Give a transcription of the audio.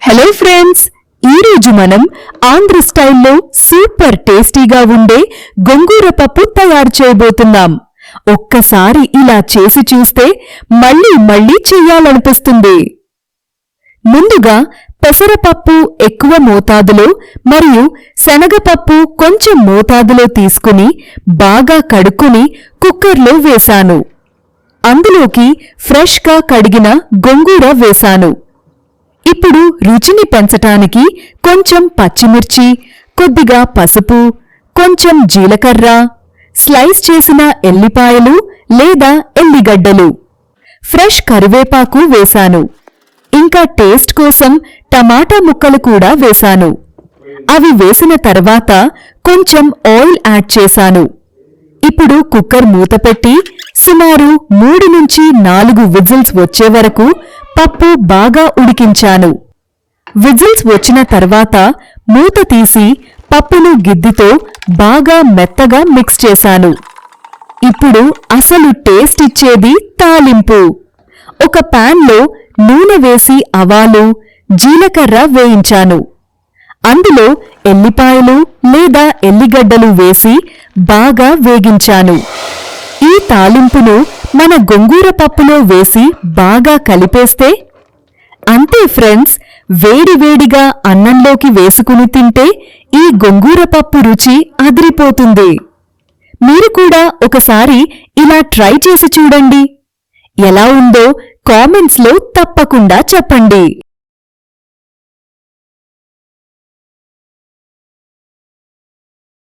Hello friends, ఈరోజు మనం ఆంధ్ర స్టైల్లో సూపర్ టేస్టీగా ఉండే గోంగూర పప్పు తయారు చేయబోతున్నాం. ఒక్కసారి ఇలా చేసి చూస్తే మళ్ళీ మళ్ళీ చెయ్యాలనిపిస్తుంది. ముందుగా పెసరపప్పు ఎక్కువ మోతాదులో మరియు శనగపప్పు కొంచెం మోతాదులో తీసుకుని బాగా కడుక్కుని కుక్కర్లో వేశాను. అందులోకి ఫ్రెష్గా కడిగిన గోంగూర వేశాను. ఇప్పుడు రుచిని పెంచటానికి కొంచెం పచ్చిమిర్చి, కొద్దిగా పసుపు, కొంచెం జీలకర్ర, స్లైస్ చేసిన ఎల్లిపాయలు లేదా ఎల్లిగడ్డలు, ఫ్రెష్ కరివేపాకు వేశాను. ఇంకా టేస్ట్ కోసం టమాటా ముక్కలు కూడా వేశాను. అవి వేసిన తర్వాత కొంచెం ఆయిల్ యాడ్ చేశాను. ఇప్పుడు కుక్కర్ మూతపెట్టి సుమారు 3 నుంచి 4 విజిల్స్ వచ్చే వరకు పప్పు బాగా ఉడికించాను. విజిల్స్ వచ్చిన తర్వాత మూత తీసి పప్పును గిద్దితో బాగా మెత్తగా మిక్స్ చేశాను. ఇప్పుడు అసలు టేస్ట్ ఇచ్చేది తాలింపు. ఒక ప్యాన్లో నూనె వేసి ఆవాలు, జీలకర్ర వేయించాను. అందులో ఎల్లిపాయలు లేదా ఎల్లిగడ్డలు వేసి బాగా వేగించాను. ఈ తాలింపును మన గోంగూర పప్పులో వేసి బాగా కలిపేస్తే అంతే ఫ్రెండ్స్, వేడివేడిగా అన్నంలోకి వేసుకుని తింటే ఈ గోంగూర పప్పు రుచి అదిరిపోతుంది. మీరు కూడా ఒకసారి ఇలా ట్రై చేసి చూడండి. ఎలా ఉందో కామెంట్స్లో తప్పకుండా చెప్పండి.